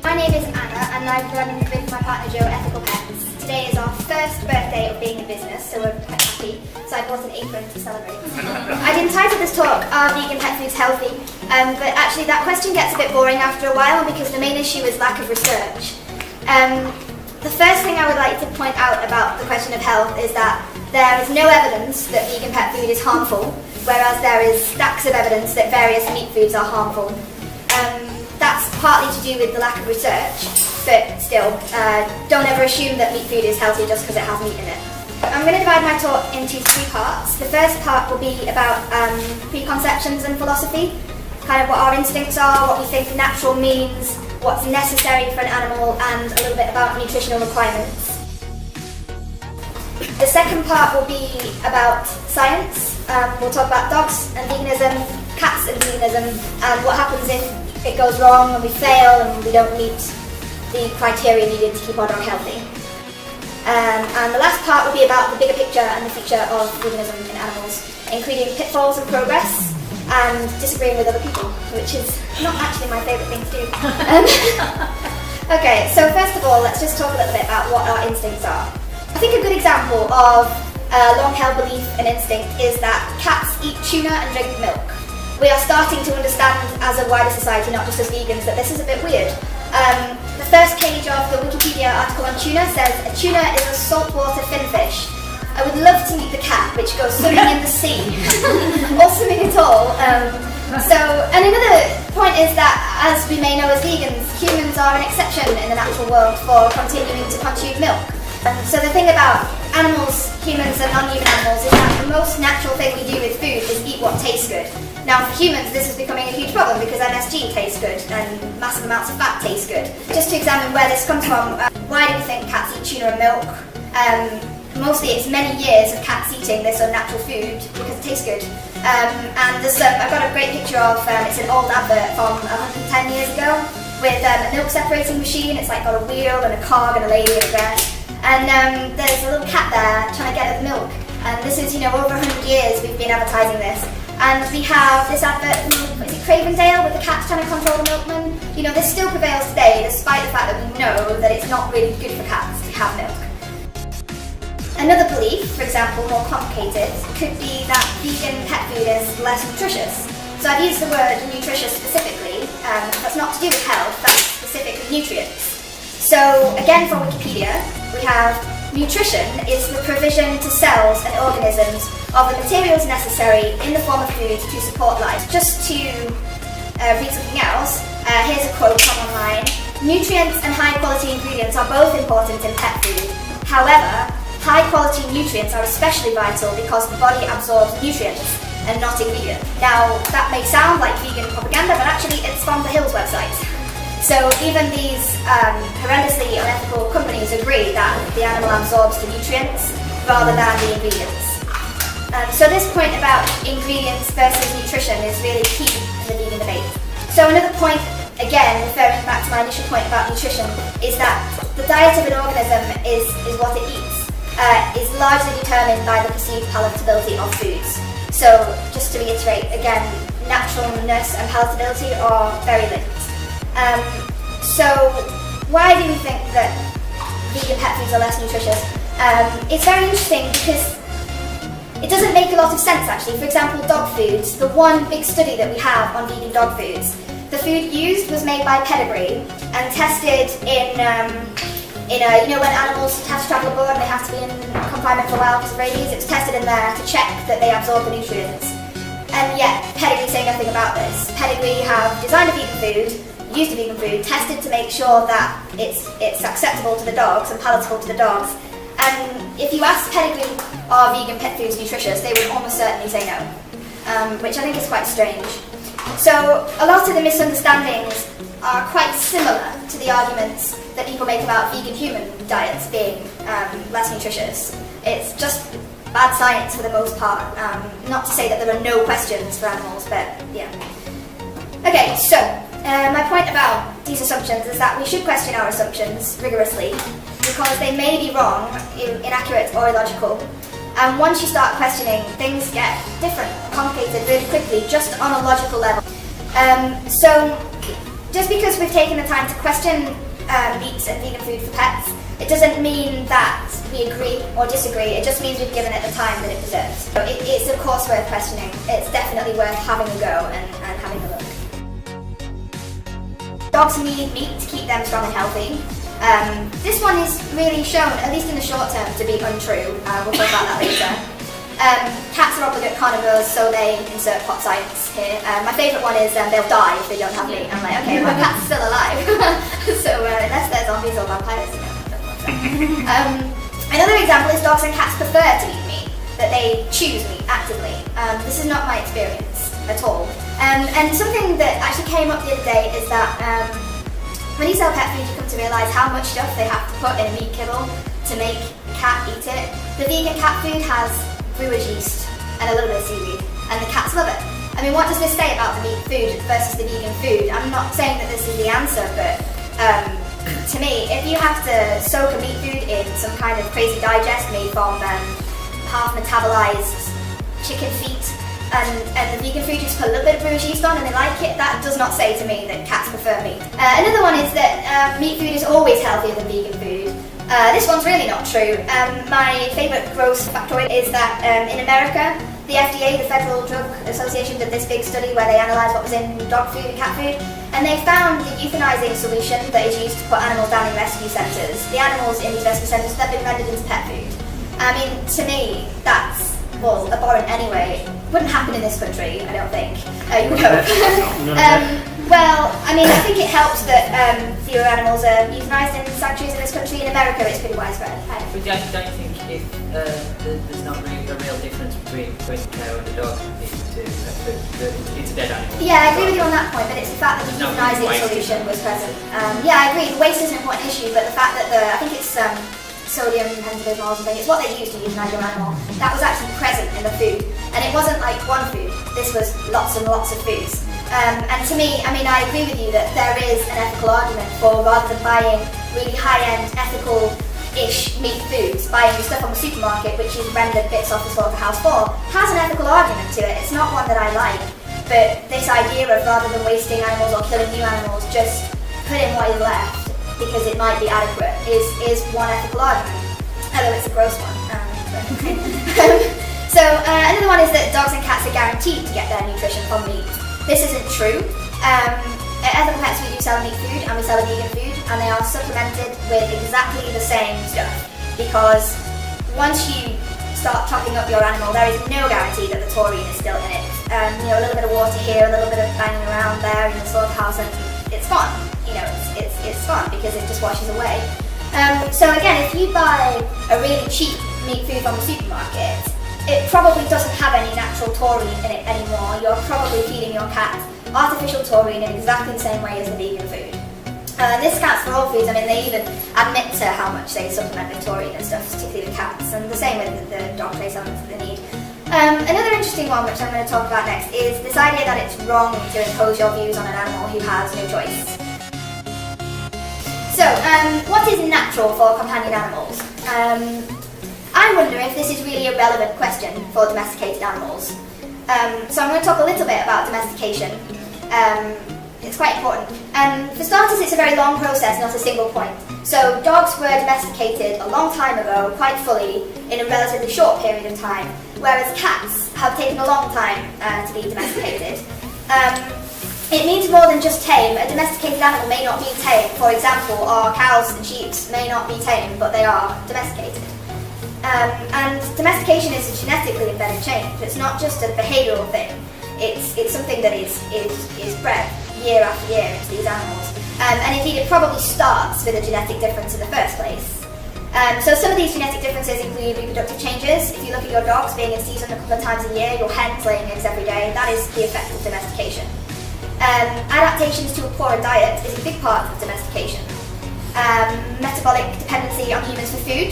My name is Anna and I run with my partner Joe Ethical Pets. Today is our first birthday of being in business, so we're quite happy. So I bought an apron to celebrate. I'd entitled this talk, Are Vegan Pet Foods Healthy? But actually that question gets a bit boring after a while because the main issue is lack of research. The first thing I would like to point out about the question of health is that there is no evidence that vegan pet food is harmful, whereas there is stacks of evidence that various meat foods are harmful. That's partly to do with the lack of research, but still, don't ever assume that meat food is healthy just because it has meat in it. I'm going to divide my talk into three parts. The first part will be about preconceptions and philosophy, kind of what our instincts are, what we think natural means, what's necessary for an animal, and a little bit about nutritional requirements. The second part will be about science. We'll talk about dogs and veganism, cats and veganism, and what happens if it goes wrong and we fail and we don't meet the criteria needed to keep our dog healthy. And the last part will be about the bigger picture and the future of veganism in animals, including pitfalls and progress, and disagreeing with other people, which is not actually my favourite thing to do. Okay, so first of all, let's just talk a little bit about what our instincts are. I think a good example of a long-held belief and instinct is that cats eat tuna and drink milk. We are starting to understand as a wider society, not just as vegans, that this is a bit weird. The first page of the Wikipedia article on tuna says, a tuna is a saltwater finfish. I would love to meet the cat which goes swimming in the sea, or swimming at all. And another point is that, as we may know as vegans, humans are an exception in the natural world for continuing to consume milk. So the thing about animals, humans and non-human animals is that the most natural thing we do with food is eat what tastes good. Now for humans this is becoming a huge problem because MSG tastes good and massive amounts of fat taste good. Just to examine where this comes from, why do we think cats eat tuna and milk? Mostly it's many years of cats eating this unnatural food because it tastes good. And there's I've got a great picture of, it's an old advert from 110 years ago with a milk separating machine. It's like got a wheel and a cog and a lady and a dress. And there's a little cat there trying to get at the milk. And this is, over 100 years we've been advertising this. And we have this advert from, is it Cravendale, with the cats trying to control the milkman? This still prevails today, despite the fact that we know that it's not really good for cats to have milk. Another belief, for example, more complicated, could be that vegan pet food is less nutritious. So I've used the word nutritious specifically. That's not to do with health, that's specific with nutrients. So again from Wikipedia, we have nutrition is the provision to cells and organisms of the materials necessary in the form of food to support life. Just to read something else, here's a quote from online. Nutrients and high quality ingredients are both important in pet food. However, high quality nutrients are especially vital because the body absorbs nutrients and not ingredients. Now that may sound like vegan propaganda, but actually it's from the Hills website. So even these horrendously unethical companies agree that the animal absorbs the nutrients rather than the ingredients. So this point about ingredients versus nutrition is really key in the vegan debate. So another point, again referring back to my initial point about nutrition, is that the diet of an organism is what it eats, is largely determined by the perceived palatability of foods. So just to reiterate, again, naturalness and palatability are very linked. So why do we think that vegan pet foods are less nutritious? It's very interesting because it doesn't make a lot of sense actually. For example, dog foods, the one big study that we have on vegan dog foods, the food used was made by Pedigree and tested in when animals have to travel abroad and they have to be in confinement for a while because of rabies, it was tested in there to check that they absorb the nutrients. And yet, Pedigree say nothing about this. Pedigree have designed a vegan food, used a vegan food, tested to make sure that it's acceptable to the dogs and palatable to the dogs. And if you ask Pedigree, are vegan pet foods nutritious, they would almost certainly say no, which I think is quite strange. So a lot of the misunderstandings are quite similar to the arguments that people make about vegan human diets being less nutritious. It's just bad science for the most part. Not to say that there are no questions for animals, but yeah. Okay, so my point about these assumptions is that we should question our assumptions rigorously because they may be wrong, inaccurate or illogical. And once you start questioning, things get different, complicated really quickly, just on a logical level. So just because we've taken the time to question meat and vegan food for pets, it doesn't mean that we agree or disagree. It just means we've given it the time that it deserves. So it's of course worth questioning. It's definitely worth having a go and having a look. Dogs need meat to keep them strong and healthy. This one is really shown, at least in the short term, to be untrue. We'll talk about that later. Cats are obligate carnivores, so they insert plot sites here. My favourite one is they'll die if they don't have meat. I'm like, okay, my cat's still alive. So unless they're zombies or vampires, you know, I don't want that. Another example is dogs and cats prefer to eat meat, that they choose meat actively. This is not my experience at all. And something that actually came up the other day is that when you sell pet food, you come to realise how much stuff they have to put in a meat kibble to make a cat eat it. The vegan cat food has brewer's yeast and a little bit of seaweed, and the cats love it. I mean, what does this say about the meat food versus the vegan food? I'm not saying that this is the answer, but to me, if you have to soak a meat food in some kind of crazy digest made from half metabolized chicken feet, and the vegan food just put a little bit of brewer's yeast on and they like it, that does not say to me that cats prefer meat. Another one is that meat food is always healthier than vegan food. This one's really not true. My favourite gross factoid is that in America, the FDA, the Federal Drug Association, did this big study where they analysed what was in dog food and cat food, and they found the euthanizing solution that is used to put animals down in rescue centres. The animals in these rescue centres have been rendered into pet food. I mean, to me, that's, well, abhorrent anyway. Wouldn't happen in this country, I don't think. You would hope. Well, I mean, I think it helps that fewer animals are euthanized in sanctuaries in this country. In America, it's pretty widespread. But don't you think if there's not really a real difference between the cow and the dog, it's a dead animal? Yeah, I agree with you on that point, but it's the fact that the euthanizing solution was present. Yeah, I agree. Waste is an important issue, but the fact that I think it's sodium pentothal or something, it's what they use to euthanize your animal, that was actually present in the food. And it wasn't like one food, this was lots and lots of foods. And to me, I mean, I agree with you that there is an ethical argument for, rather than buying really high-end, ethical-ish meat foods, buying stuff from the supermarket which is rendered bits off the slaughterhouse for, has an ethical argument to it. It's not one that I like, but this idea of rather than wasting animals or killing new animals, just put in what is left because it might be adequate is one ethical argument, although it's a gross one. So another one is that dogs and cats are guaranteed to get their nutrition from meat. This isn't true. At Ethical Pets we do sell meat food and we sell vegan food, and they are supplemented with exactly the same stuff, because once you start chopping up your animal, there is no guarantee that the taurine is still in it. You know, a little bit of water here, a little bit of banging around there in the slaughterhouse, and it's fun. You know, it's fun because it just washes away. So again, if you buy a really cheap meat food from the supermarket, it probably doesn't have any natural taurine in it anymore. You're probably feeding your cat artificial taurine in exactly the same way as the vegan food. This counts for all foods. I mean, they even admit to how much they supplement with taurine and stuff, particularly with cats, and the same with the dog trace elements that they need. Another interesting one, which I'm going to talk about next, is this idea that it's wrong to impose your views on an animal who has no choice. So, what is natural for companion animals? I wonder if this is really a relevant question for domesticated animals. So I'm going to talk a little bit about domestication. It's quite important. For starters, it's a very long process, not a single point. So dogs were domesticated a long time ago, quite fully, in a relatively short period of time, whereas cats have taken a long time to be domesticated. It means more than just tame. A domesticated animal may not be tame. For example, our cows and sheep may not be tame, but they are domesticated. And domestication is a genetically embedded change. It's not just a behavioural thing. It's something that is bred year after year into these animals. And indeed, it probably starts with a genetic difference in the first place. So some of these genetic differences include reproductive changes. If you look at your dogs being in season a couple of times a year, your hens laying eggs every day, that is the effect of domestication. Adaptations to a poorer diet is a big part of domestication. Metabolic dependency on humans for food.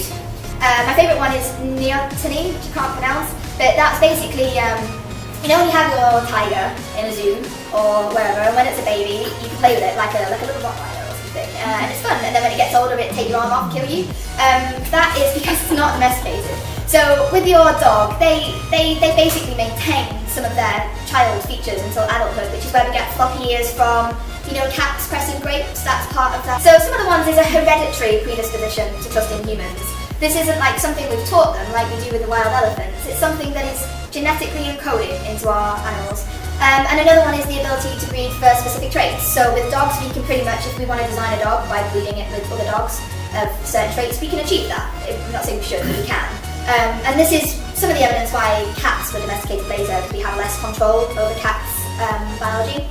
My favourite one is neoteny, which you can't pronounce, but that's basically, you know when you have your tiger in a zoo or wherever, and when it's a baby, you can play with it like a little Rottweiler or something, and it's fun, and then when it gets older, it take your arm off and kill you. That is because it's not domesticated. So with your dog, they basically maintain some of their child features until adulthood, which is where we get floppy ears from, cats pressing grapes, that's part of that. So some of the ones is a hereditary predisposition to trust in humans. This isn't like something we've taught them like we do with the wild elephants. It's something that is genetically encoded into our animals. And another one is the ability to breed for specific traits. So with dogs, we can pretty much, if we want to design a dog by breeding it with other dogs of certain traits, we can achieve that. I'm not saying we should, but we can. And this is some of the evidence why cats were domesticated later, because we have less control over cats' biology.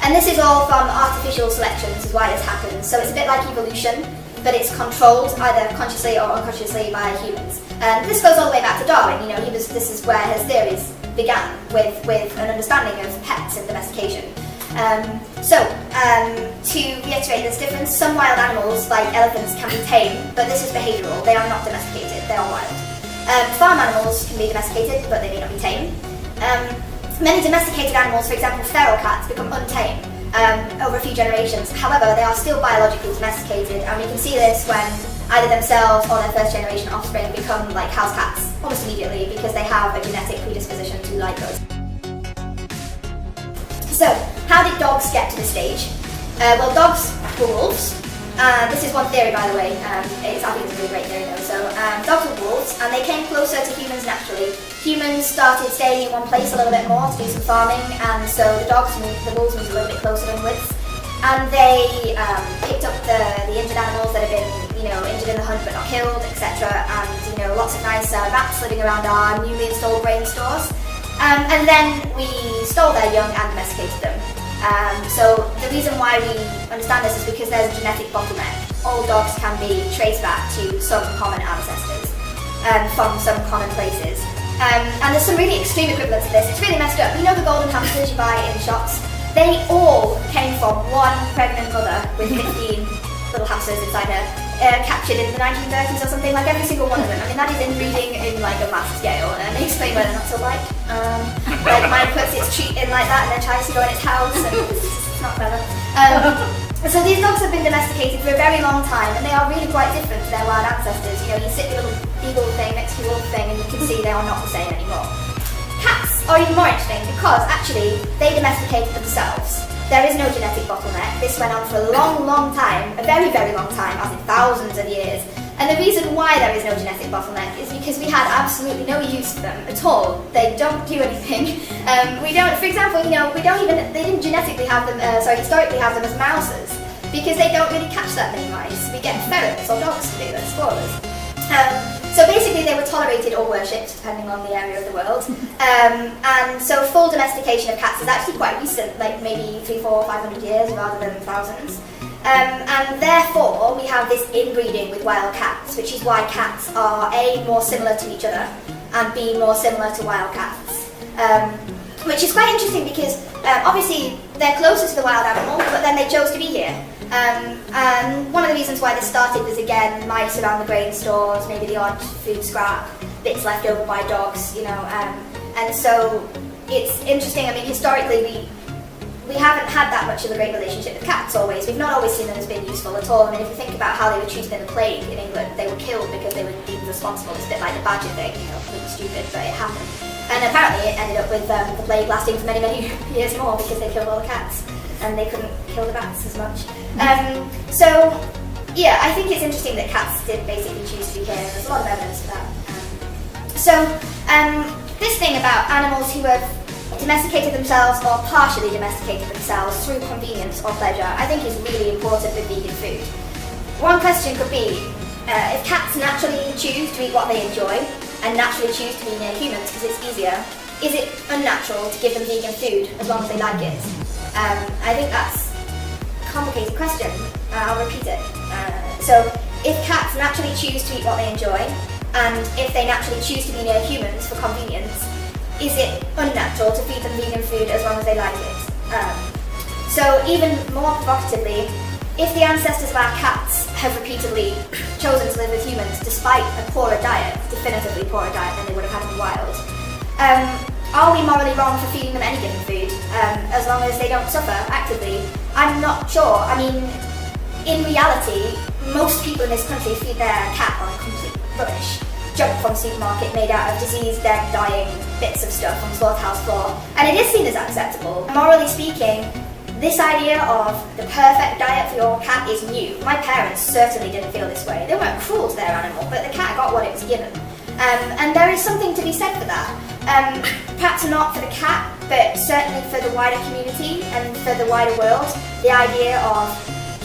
And this is all from artificial selection. This is why this happens. So it's a bit like evolution, but it's controlled either consciously or unconsciously by humans. And this goes all the way back to Darwin. This is where his theories began, with an understanding of pets and domestication. To reiterate this difference, some wild animals, like elephants, can be tamed, but this is behavioural. They are not domesticated, they are wild. Farm animals can be domesticated, but they may not be tamed. Many domesticated animals, for example feral cats, become untamed over a few generations. However, they are still biologically domesticated, and we can see this when either themselves or their first generation offspring become like house cats almost immediately, because they have a genetic predisposition to like us. So, how did dogs get to this stage? Well, dogs were wolves. This is one theory, by the way. I think it's a really great theory though. So, dogs were wolves, and they came closer to humans naturally. Humans started staying in one place a little bit more to do some farming, and so the wolves moved a little bit closer inwards. And they picked up the injured animals that had been, injured in the hunt but not killed, etc. And lots of nice rats living around our newly installed grain stores. And then we stole their young and domesticated them. So the reason why we understand this is because there's a genetic bottleneck. All dogs can be traced back to some common ancestors from some common places. And there's some really extreme equivalents of this. It's really messed up. The golden hamsters you buy in shops? They all came from one pregnant mother with 15 little hamsters inside her, captured in the 1930s or something, like every single one of them. I mean, that is inbreeding in like a mass scale, and they explain why they're not so like. Like mine puts its treat in like that and then tries to go in its house, and it's not clever. So these dogs have been domesticated for a very long time, and they are really quite different to their wild ancestors. You sit the little beagle thing next to the wolf thing, and you can see they are not the same anymore. Cats are even more interesting because actually they domesticated themselves. There is no genetic bottleneck. This went on for a long, long time, a very, very long time, as in thousands of years. And the reason why there is no genetic bottleneck is because we had absolutely no use for them at all. They don't do anything. For example, they didn't genetically have them, historically have them as mouses, because they don't really catch that many mice. We get ferrets or dogs to do this for us. So basically they were tolerated or worshipped, depending on the area of the world. And so full domestication of cats is actually quite recent, like maybe 300, 400, 500 years rather than thousands. And therefore we have this inbreeding with wild cats, which is why cats are A, more similar to each other, and B, more similar to wild cats. Which is quite interesting because obviously they're closer to the wild animal, but then they chose to be here. And one of the reasons why this started was, again, mice around the grain stores, maybe the odd food scrap, bits left over by dogs, and so it's interesting. I mean, historically we haven't had that much of a great relationship with cats always. We've not always seen them as being useful at all. I mean, if you think about how they were treated in the plague in England, they were killed because they were deemed responsible. It's a bit like the badger thing, completely stupid, but it happened. And apparently it ended up with the plague lasting for many, many years more because they killed all the cats and they couldn't kill the bats as much. So yeah, I think it's interesting that cats did basically choose to be here. There's a lot of evidence for that. This thing about animals who have domesticated themselves or partially domesticated themselves through convenience or pleasure, I think is really important with vegan food. One question could be, if cats naturally choose to eat what they enjoy and naturally choose to be near humans because it's easier, is it unnatural to give them vegan food as long as they like it? I think that's a complicated question. I'll repeat it. So if cats naturally choose to eat what they enjoy, and if they naturally choose to be near humans for convenience, is it unnatural to feed them vegan food as long as they like it? So even more provocatively, if the ancestors of our cats have repeatedly chosen to live with humans despite a poorer diet, definitively poorer diet than they would have had in the wild, are we morally wrong for feeding them any given food as long as they don't suffer actively? I'm not sure. I mean, in reality, most people in this country feed their cat on complete rubbish junk from the supermarket made out of diseased, dead, dying bits of stuff on the slaughterhouse floor. And it is seen as acceptable. Morally speaking, this idea of the perfect diet for your cat is new. My parents certainly didn't feel this way. They weren't cruel to their animal, but the cat got what it was given. And there is something to be said for that. Perhaps not for the cat, but certainly for the wider community and for the wider world. The idea of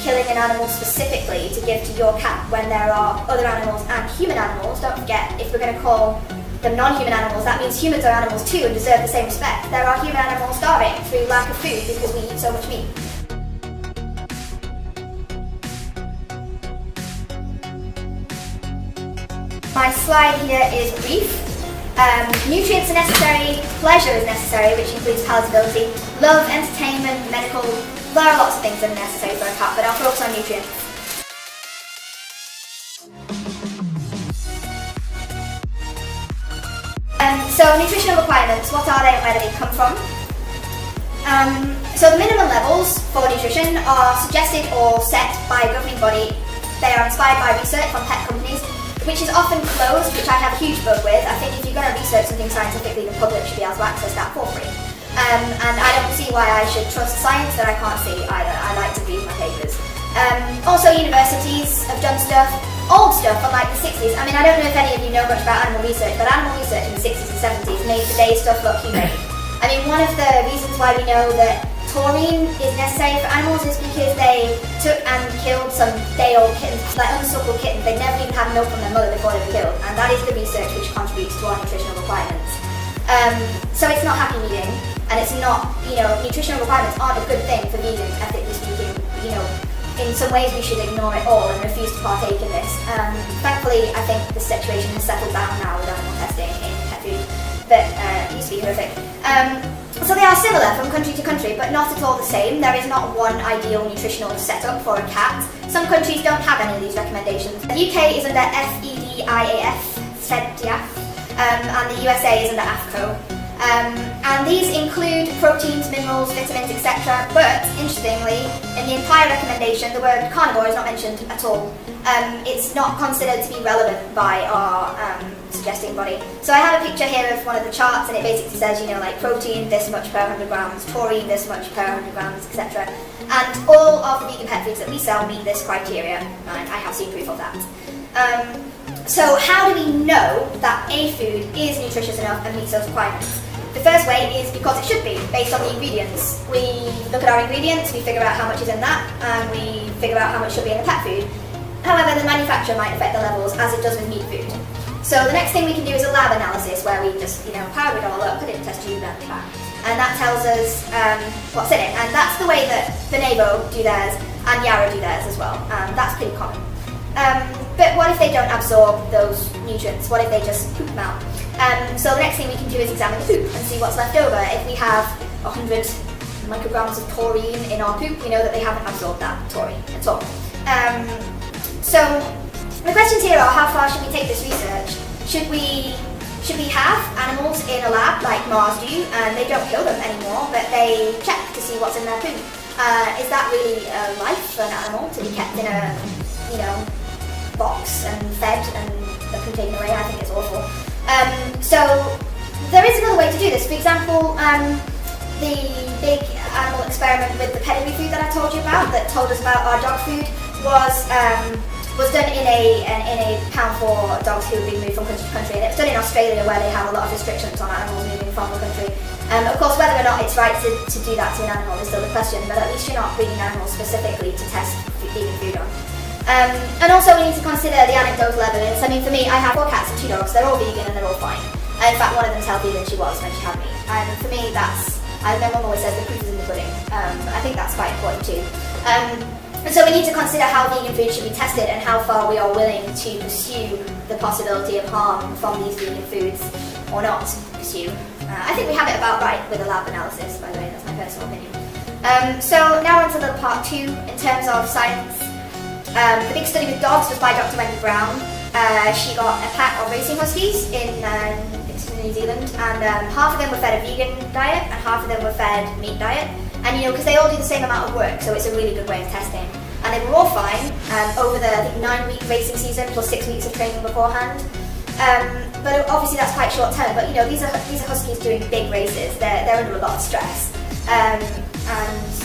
killing an animal specifically to give to your cat when there are other animals and human animals. Don't forget, if we're going to call them non-human animals, that means humans are animals too and deserve the same respect. There are human animals starving through lack of food because we eat so much meat. My slide here is brief. Nutrients are necessary, pleasure is necessary, which includes palatability, love, entertainment, medical. There are lots of things that are necessary for a cat, but I'll focus on nutrients. So nutritional requirements, what are they and where do they come from? So the minimum levels for nutrition are suggested or set by a governing body. They are inspired by research from pet companies, which is often closed, which I have a huge bug with. I think if you're going to research something scientifically, the public should be able to access that for free. And I don't see why I should trust science that I can't see either. I like to read my papers. Also, universities have done stuff, old stuff from like the 60s. I mean, I don't know if any of you know much about animal research, but animal research in the 60s and 70s made today's stuff look humane. I mean, one of the reasons why we know that taurine is necessary for animals is because they took and killed some day-old kittens, like unsuckled kittens. They never even had milk from their mother before they were killed, and that is the research which contributes to our nutritional requirements. So it's not happy medium, and it's not, nutritional requirements aren't a good thing for vegans, ethically speaking. In some ways we should ignore it all and refuse to partake in this. Thankfully, I think the situation has settled down now with animal testing in pet food, but it used to be horrific. So they are similar from country to country, but not at all the same. There is not one ideal nutritional setup for a cat. Some countries don't have any of these recommendations. The UK is under FEDIAF, and the USA is under AFCO. And these include proteins, minerals, vitamins, etc. But, interestingly, in the entire recommendation, the word carnivore is not mentioned at all. It's not considered to be relevant by our suggesting body. So I have a picture here of one of the charts, and it basically says, like protein this much per 100 grams, taurine this much per 100 grams, etc. And all of the vegan pet foods that we sell meet this criteria, and I have seen proof of that. So how do we know that a food is nutritious enough and meets those requirements? The first way is because it should be, based on the ingredients. We look at our ingredients, we figure out how much is in that, and we figure out how much should be in the pet food. However, the manufacturer might affect the levels as it does with meat food. So the next thing we can do is a lab analysis where we just, powder it all up, put it in a test tube and back. And that tells us what's in it. And that's the way that Benevo do theirs and Yarrow do theirs as well. That's pretty common. But what if they don't absorb those nutrients? What if they just poop them out? So the next thing we can do is examine the poop and see what's left over. If we have 100 micrograms of taurine in our poop, we know that they haven't absorbed that taurine at all. So the questions here are, how far should we take this research? Should we have animals in a lab like Mars do, and they don't kill them anymore, but they check to see what's in their poop? Is that really life for an animal to be kept in a box and fed and can taken away? I think it's awful. So there is another way to do this. For example, the big animal experiment with the pedigree food that I told you about, that told us about our dog food, was done in a pound for dogs who have been moved from country to country, and it was done in Australia where they have a lot of restrictions on animals moving from the country. Of course, whether or not it's right to do that to an animal is still a question, but at least you're not breeding animals specifically to test vegan food on. And also we need to consider the anecdotal evidence. I mean, for me, I have 4 cats and 2 dogs. They're all vegan and they're all fine. In fact, one of them's healthier than she was when she had me. And for me, my mum always says the proof is in the pudding. I think that's quite important too. And so we need to consider how vegan food should be tested and how far we are willing to pursue the possibility of harm from these vegan foods or not pursue. I think we have it about right with the lab analysis, by the way. That's my personal opinion. So now on to the part 2 in terms of science. The big study with dogs was by Dr. Wendy Brown. She got a pack of racing huskies in New Zealand, and half of them were fed a vegan diet and half of them were fed meat diet. And because they all do the same amount of work, so it's a really good way of testing. And they were all fine over the 9-week racing season plus 6 weeks of training beforehand. But obviously that's quite short term. But these are huskies doing big races. They're under a lot of stress, and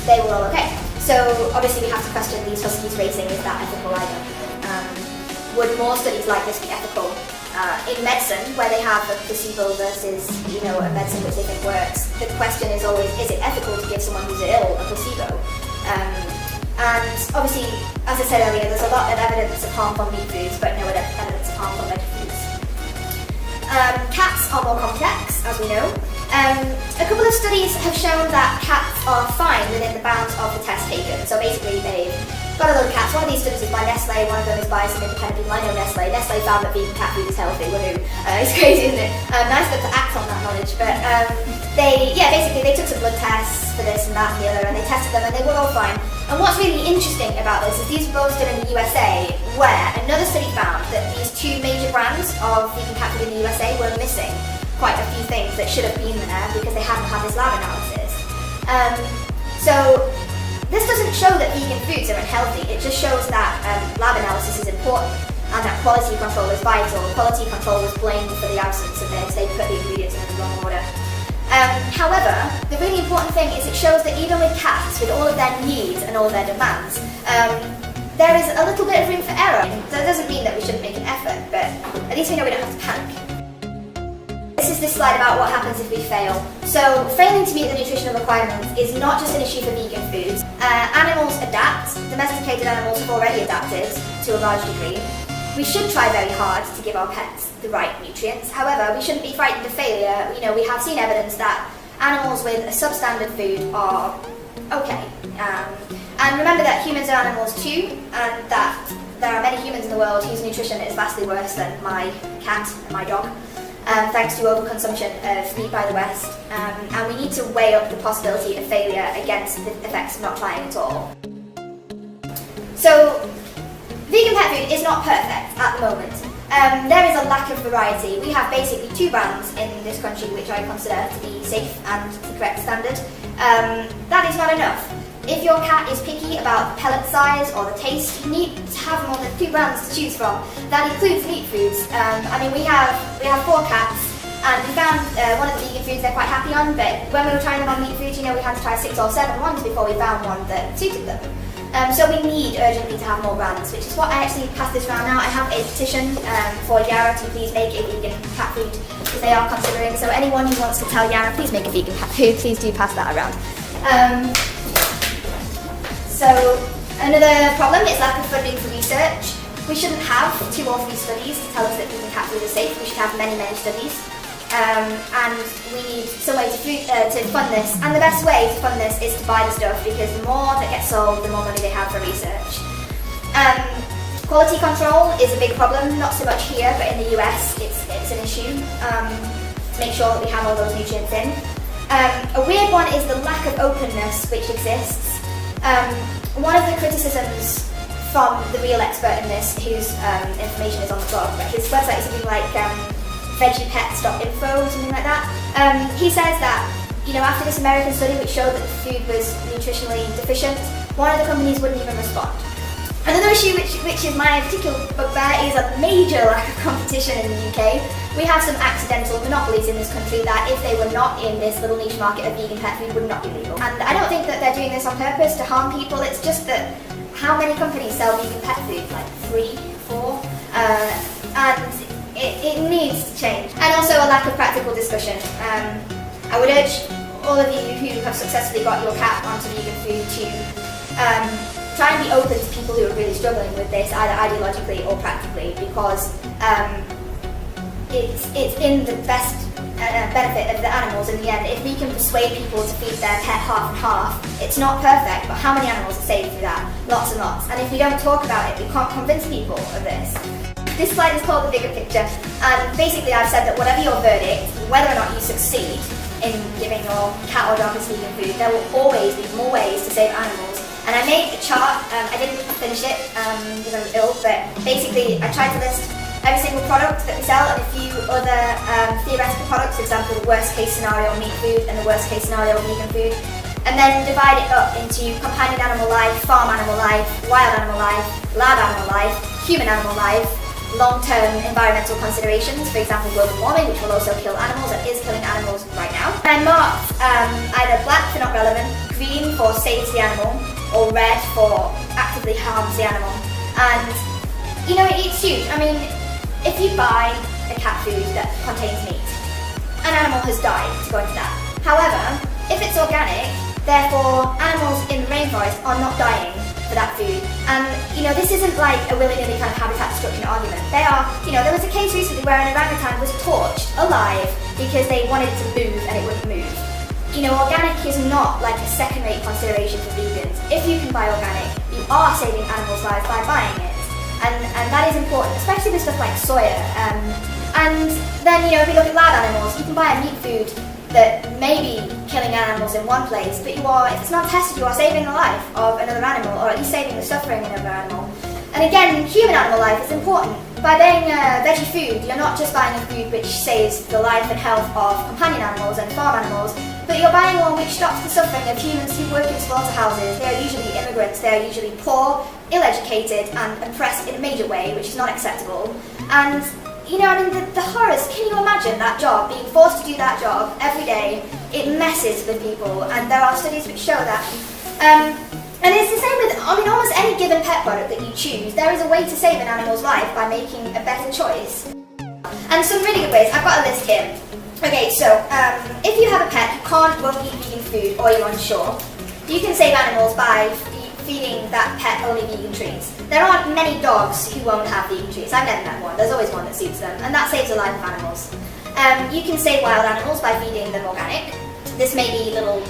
they were all okay. So obviously we have to question these huskies racing. Is that ethical either? Would more studies like this be ethical? In medicine, where they have a placebo versus a medicine which they think works, the question is always: is it ethical to give someone who's ill a placebo? And obviously, as I said earlier, there's a lot of evidence of harm from meat foods, but no evidence of harm from veg foods. Cats are more complex, as we know. A couple of studies have shown that cats are fine within the bounds of the test taken. So basically, they've got a load of cats. One of these studies is by Nestle, one of them is by some independent people. I know Nestle. Nestle found that vegan cat food is healthy. Woohoo! It's crazy, isn't it? Nice of them to act on that knowledge. But basically they took some blood tests for this and that and the other, and they tested them, and they were all fine. And what's really interesting about this is these were both done in the USA, where another study found that these two major brands of vegan cat food in the USA were missing quite a few things that should have been there because they hadn't had this lab analysis. So this doesn't show that vegan foods are unhealthy. It just shows that lab analysis is important and that quality control is vital. Quality control was blamed for the absence of this. They put the ingredients in the wrong order. However, the really important thing is it shows that even with cats, with all of their needs and all of their demands, there is a little bit of room for error. That doesn't mean that we shouldn't make an effort, but at least we know we don't have to panic. This is this slide about what happens if we fail. So failing to meet the nutritional requirements is not just an issue for vegan foods. Animals adapt. Domesticated animals have already adapted to a large degree. We should try very hard to give our pets the right nutrients. However, we shouldn't be frightened of failure. We have seen evidence that animals with a substandard food are okay. And remember that humans are animals too, and that there are many humans in the world whose nutrition is vastly worse than my cat and my dog. Thanks to overconsumption of meat by the West, and we need to weigh up the possibility of failure against the effects of not trying at all. So, vegan pet food is not perfect at the moment. There is a lack of variety. We have basically two brands in this country which I consider to be safe and the correct standard. That is not enough. If your cat is picky about the pellet size or the taste, you need to have more than two brands to choose from. That includes meat foods. We have 4 cats, and we found one of the vegan foods they're quite happy on, but when we were trying them on meat foods, we had to try 6 or 7 ones before we found one that suited them. So we need urgently to have more brands, which is what I actually pass this around now. I have a petition for Yara to please make a vegan cat food, because they are considering. So anyone who wants to tell Yara, please make a vegan cat food, please do pass that around. So another problem is lack of funding for research. We shouldn't have 2 or 3 studies to tell us that vegan cat food is safe. We should have many, many studies. And we need some way to fund this. And the best way to fund this is to buy the stuff, because the more that gets sold, the more money they have for research. Quality control is a big problem, not so much here, but in the US it's an issue to make sure that we have all those nutrients in. A weird one is the lack of openness which exists. One of the criticisms from the real expert in this, whose information is on the blog, but his website is something like veggiepets.info or something like that. He says that, after this American study which showed that the food was nutritionally deficient, one of the companies wouldn't even respond. Another issue which is my particular bugbear is a major lack of competition in the UK. We have some accidental monopolies in this country that, if they were not in this little niche market of vegan pet food, would not be legal. And I don't think that they're doing this on purpose to harm people. It's just that how many companies sell vegan pet food? Like 3, 4? And it needs to change. And also a lack of practical discussion. I would urge all of you who have successfully got your cat onto vegan food to try and be open to people who are really struggling with this, either ideologically or practically, because it's in the best benefit of the animals in the end. If we can persuade people to feed their pet half and half, it's not perfect, but how many animals are saved through that? Lots and lots. And if we don't talk about it, we can't convince people of this. This slide is called The Bigger Picture, and basically I've said that whatever your verdict, whether or not you succeed in giving your cat or dog this vegan food, there will always be more ways to save animals. And I made a chart, I didn't finish it because I was ill, but basically I tried to list every single product that we sell and a few other theoretical products, for example the worst case scenario meat food and the worst case scenario vegan food, and then divide it up into companion animal life, farm animal life, wild animal life, lab animal life, human animal life, long-term environmental considerations, for example global warming, which will also kill animals and is killing animals right now. And I marked either black for not relevant, green for saves the animal, or red for actively harms the animal. And you know, it's huge. I mean, if you buy a cat food that contains meat, an animal has died to go into that. However, if it's organic, therefore animals in the rainforest are not dying for that food. And you know, this isn't like a willy-nilly kind of habitat destruction argument. They are, you know, there was a case recently where an orangutan was torched alive because they wanted it to move and it wouldn't move. You know, organic is not like a second-rate consideration for vegans. If you can buy organic, you are saving animals' lives by buying it. And that is important, especially with stuff like soya. And then, you know, if you look at lab animals, you can buy a meat food that may be killing animals in one place, but you are, if it's not tested, you are saving the life of another animal, or at least saving the suffering of another animal. And again, human animal life is important. By buying veggie food, you're not just buying a food which saves the life and health of companion animals and farm animals, but you're buying one which stops the suffering of humans who work in slaughterhouses. They are usually immigrants, they are usually poor, ill-educated and oppressed in a major way, which is not acceptable. And you know, I mean, the horrors, can you imagine that job, being forced to do that job every day? It messes with people, and there are studies which show that. And it's the same with, I mean, almost any given pet product that you choose, there is a way to save an animal's life by making a better choice. And some really good ways, I've got a list here. Okay, so, if you have a pet who won't eat vegan food, or you're unsure, you can save animals by feeding that pet only vegan treats. There aren't many dogs who won't have vegan treats. I've never met one. There's always one that suits them, and that saves the life of animals. You can save wild animals by feeding them organic. This may be little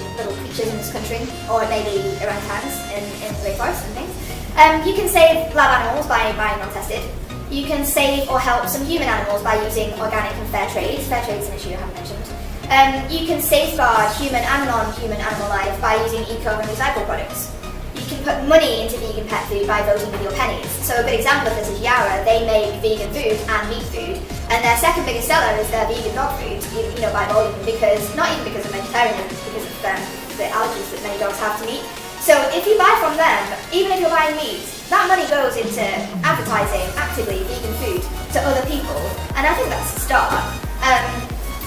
creatures in this country, or it may be orangutans in the rainforest and things. You can save lab animals by buying non-tested. You can save or help some human animals by using organic and fair trade. Fair trade is an issue I haven't mentioned. You can safeguard human and non-human animal life by using eco and recycled products. You can put money into vegan pet food by voting with your pennies. So a good example of this is Yara. They make vegan food and meat food, and their second biggest seller is their vegan dog food, you know, by volume, because, not even because of vegetarianism, because of the allergies that many dogs have to meat. So if you buy from them, even if you're buying meat, that money goes into advertising actively vegan food to other people, and I think that's a start.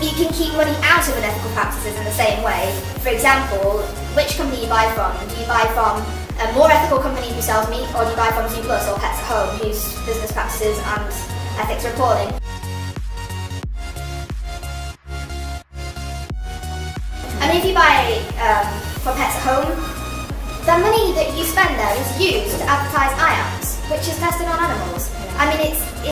You can keep money out of unethical practices in the same way. For example, which company you buy from? Do you buy from a more ethical company who sells meat, or do you buy from Zoo Plus or Pets at Home, whose business practices and ethics are appalling? And if you buy from Pets at Home, the money that you spend there is used to advertise IAMS, which is tested on animals. I mean, it's